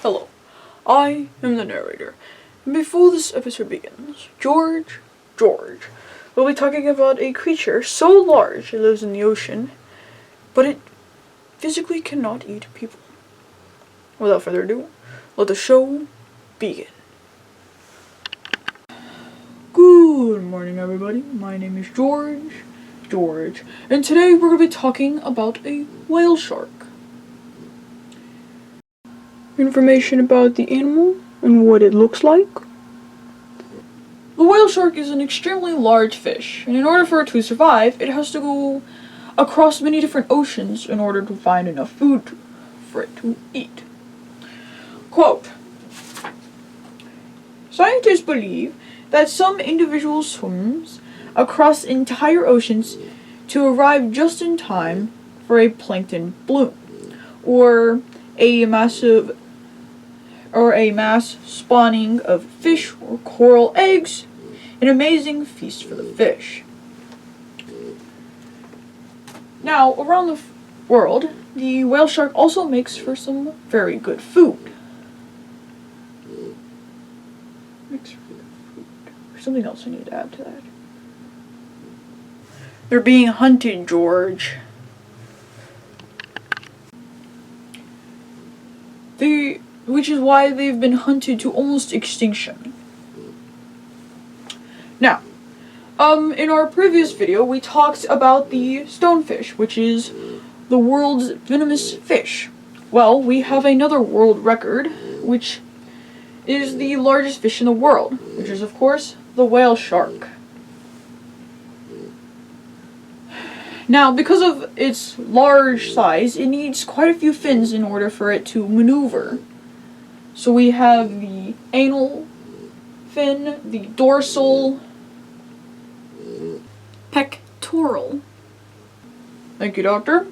Hello, I am the narrator, and before this episode begins, George will be talking about a creature so large it lives in the ocean, but it physically cannot eat people. Without further ado, let the show begin. Good morning, everybody. My name is George, and today we're going to be talking about a whale shark. Information about the animal and what it looks like. The whale shark is an extremely large fish, and in order for it to survive, it has to go across many different oceans in order to find enough food for it to eat. Quote, scientists believe that some individual swims across entire oceans to arrive just in time for a plankton bloom, or a mass spawning of fish or coral eggs, an amazing feast for the fish. Now, around the world, the whale shark also makes for some very good food. There's something else I need to add to that. They're being hunted, George. Which is why they've been hunted to almost extinction. Now, in our previous video, we talked about the stonefish, which is the world's venomous fish. Well, we have another world record, which is the largest fish in the world, which is, of course, the whale shark. Now, because of its large size, it needs quite a few fins in order for it to maneuver. So we have the anal fin, the dorsal, pectoral, thank you, doctor,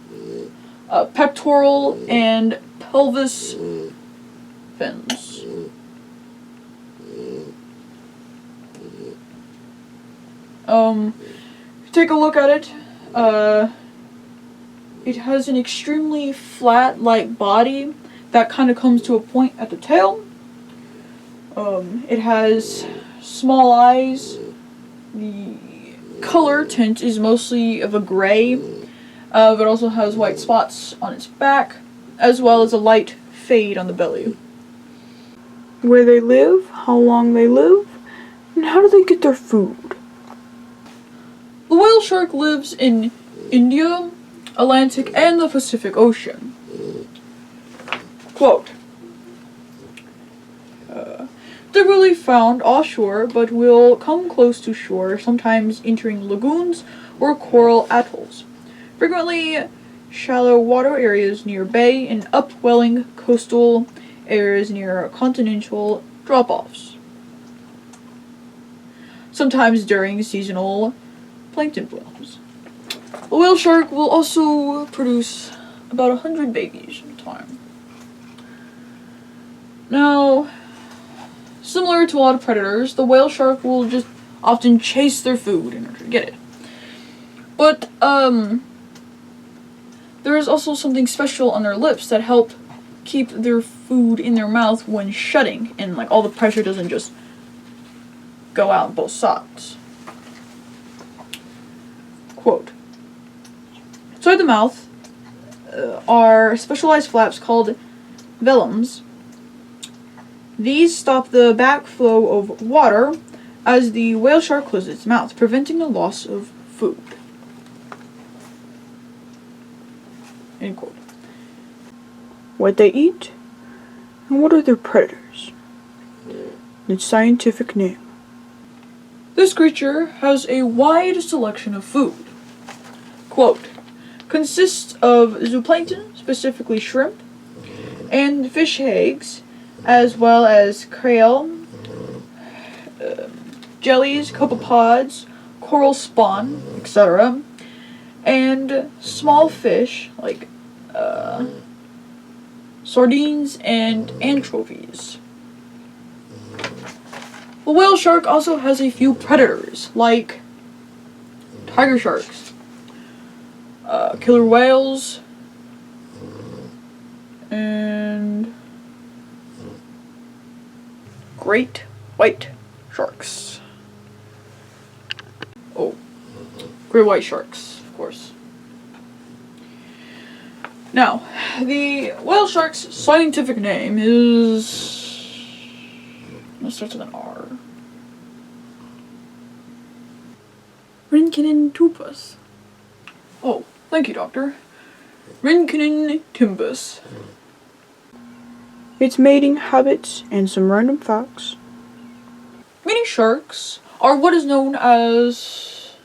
pectoral, and pelvis fins. Take a look at it. It has an extremely flat-like body that kind of comes to a point at the tail. It has small eyes. The color tint is mostly of a gray, but also has white spots on its back, as well as a light fade on the belly. Where they live, how long they live, and how do they get their food? The whale shark lives in India, Atlantic, and the Pacific Ocean. Quote, they're really found offshore, but will come close to shore, sometimes entering lagoons or coral atolls. Frequently shallow water areas near bay and upwelling coastal areas near continental drop-offs. Sometimes during seasonal plankton blooms. The whale shark will also produce about 100 babies at a time. Now, similar to a lot of predators, the whale shark will just often chase their food in order to get it. But, there is also something special on their lips that help keep their food in their mouth when shutting, and like all the pressure doesn't just go out on both sides. Quote, inside the mouth are specialized flaps called velums. These stop the backflow of water as the whale shark closes its mouth, preventing the loss of food. End quote. What they eat, and what are their predators? Its scientific name. This creature has a wide selection of food. Quote, consists of zooplankton, specifically shrimp, and fish eggs, as well as krill, jellies, copepods, coral spawn, etc., and small fish like sardines and anchovies. The whale shark also has a few predators, like tiger sharks, killer whales, and great white sharks. Oh, great white sharks, of course. Now, the whale shark's scientific name is... it starts with an R. Rinkinintupus. Oh, thank you, Doctor. Rinkinintupus. Its mating habits and some random facts. Many sharks are what is known as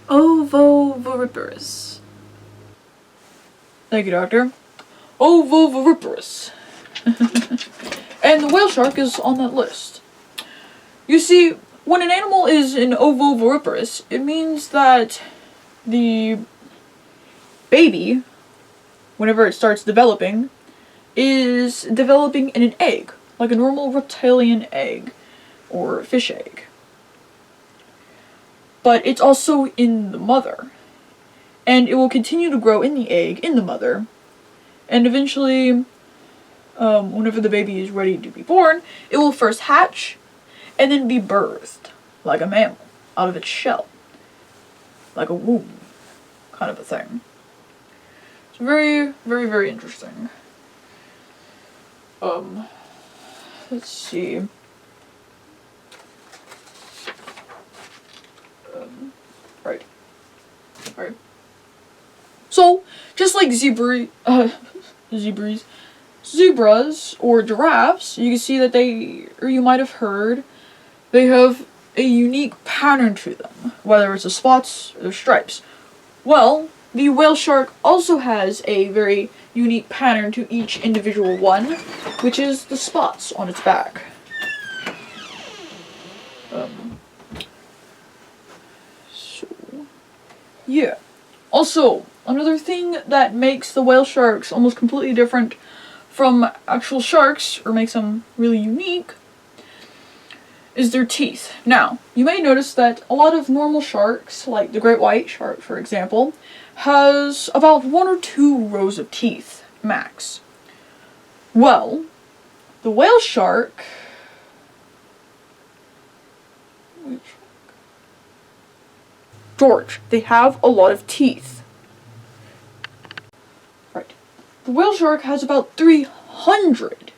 ovoviviparous. Thank you, Doctor. Ovoviviparous. And the whale shark is on that list. You see, when an animal is an ovoviviparous, it means that the baby, whenever it starts developing, is developing in an egg, like a normal reptilian egg or fish egg. But it's also in the mother, and it will continue to grow in the egg, in the mother, and eventually, whenever the baby is ready to be born, it will first hatch and then be birthed, like a mammal, out of its shell, like a womb, kind of a thing. It's very, very, very interesting. Let's see. Right. So, just like zebras or giraffes, you can see that you might have heard, they have a unique pattern to them, whether it's the spots or the stripes. Well, the whale shark also has a very unique pattern to each individual one, which is the spots on its back. Yeah. Also, another thing that makes the whale sharks almost completely different from actual sharks, or makes them really unique, is their teeth. Now, you may notice that a lot of normal sharks, like the great white shark for example, has about 1 or 2 rows of teeth, max. Well, the whale shark... George, they have a lot of teeth. Right. The whale shark has about 300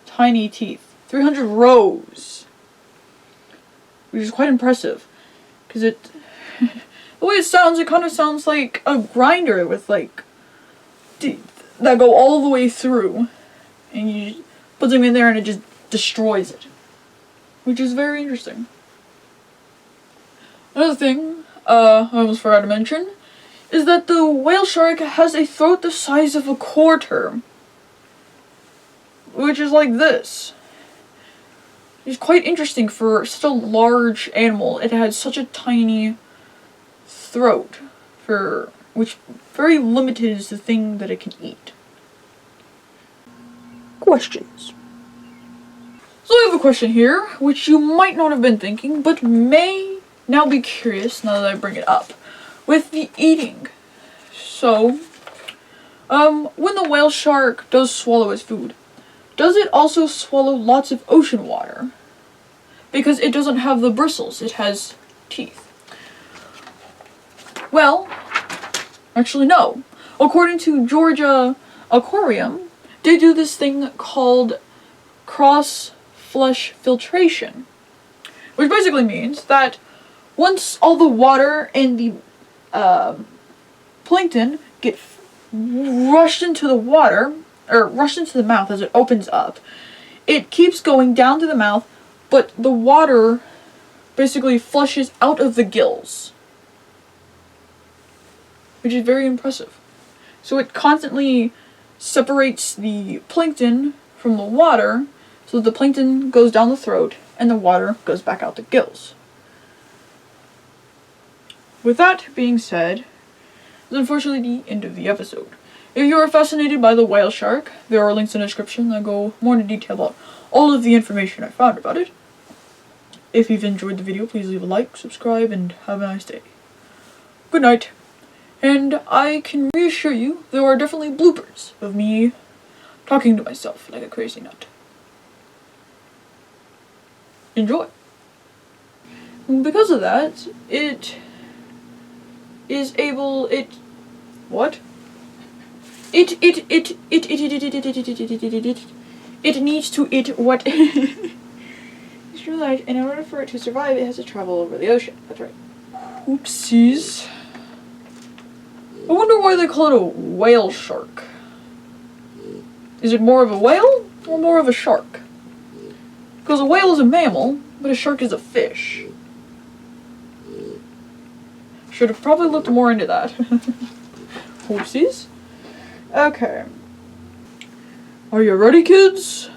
tiny teeth. 300 rows. Which is quite impressive. Because the way it sounds, it kind of sounds like a grinder with like teeth that go all the way through. And you just put them in there and it just destroys it. Which is very interesting. Another thing I almost forgot to mention is that the whale shark has a throat the size of a quarter. Which is like this. It's quite interesting for such a large animal. It has such a tiny throat, which very limited is the thing that it can eat. Questions. So I have a question here, which you might not have been thinking, but may now be curious now that I bring it up. With the eating. So, when the whale shark does swallow its food, does it also swallow lots of ocean water? Because it doesn't have the bristles, it has teeth. Well, actually no. According to Georgia Aquarium, they do this thing called cross-flush filtration. Which basically means that once all the water and the plankton get rushed into the water, or rushed into the mouth as it opens up, it keeps going down to the mouth, but the water basically flushes out of the gills. Which is very impressive. So it constantly separates the plankton from the water, so the plankton goes down the throat, and the water goes back out the gills. With that being said, is unfortunately the end of the episode. If you are fascinated by the whale shark, there are links in the description that go more into detail about all of the information I found about it. If you've enjoyed the video, please leave a like, subscribe, and have a nice day. Good night. And I can reassure you, there are definitely bloopers of me talking to myself like a crazy nut. Enjoy. Because of that, it is able, what? It needs to what? Just realized, in order for it to survive, it has to travel over the ocean. That's right. Oopsies. I wonder why they call it a whale shark. Is it more of a whale or more of a shark? Because a whale is a mammal, but a shark is a fish. Should have probably looked more into that. Oopsies. Okay. Are you ready, kids?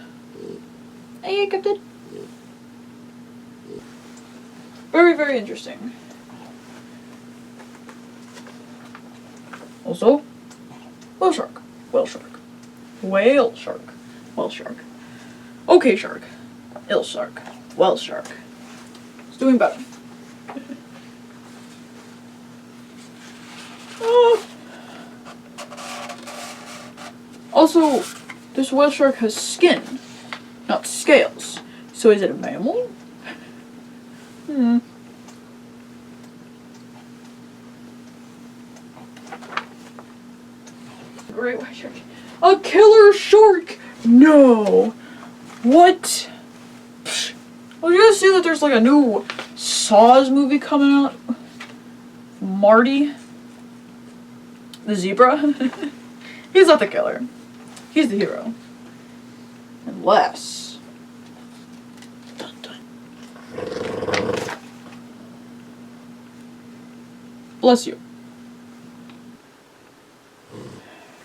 Hey, Captain. Very, very interesting. Also, whale shark. Whale shark. Whale shark. Whale shark. Okay, shark. Ill shark. Whale shark. It's doing better. Also, this whale shark has skin, not scales. So is it a mammal? Great white shark. A killer shark! No! What? Psh. Well, you guys see that there's like a new Saws movie coming out? Marty? The zebra? He's not the killer. He's the hero. Unless... Dun, dun. Bless you.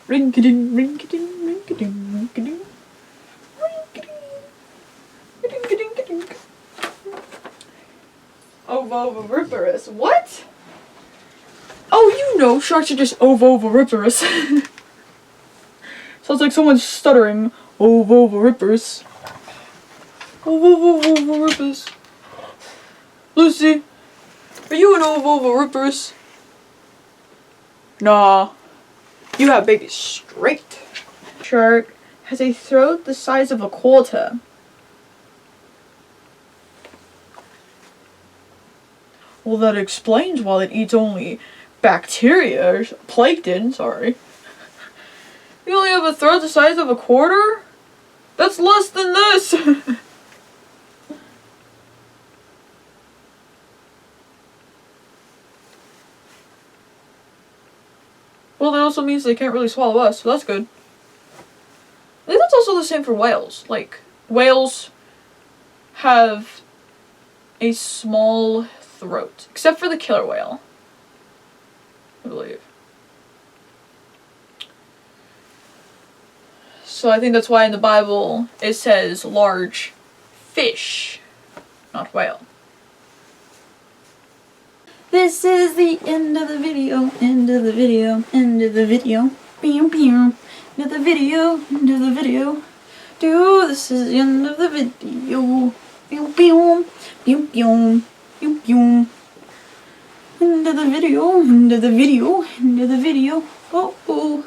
Ring-a-ding, ring-a-ding, ring-a-ding, ring-a-ding. Ring-a-ding, ring-a-ding. Ovoviviparous. What? Oh, you know, sharks are just ovoviviparous. Sounds like someone's stuttering. Ovoviviparous. Ovoviviparous. Lucy, are you an ovoviviparous? Nah. You have babies straight. Shark has a throat the size of a quarter. Well, that explains why it eats only bacteria, or plankton, sorry. You only have a throat the size of a quarter? That's less than this! Well, that also means they can't really swallow us, so that's good. I think that's also the same for whales. Like, whales have a small throat, except for the killer whale, I believe. So I think that's why in the Bible it says large fish, not whale. This is the end of the video, end of the video, end of the video. Pew pew. End of the video, end of the video. This is the end of the video. Pew pew. Pew pew. Pew pew. End of the video, end of the video, end of the video. Oh oh.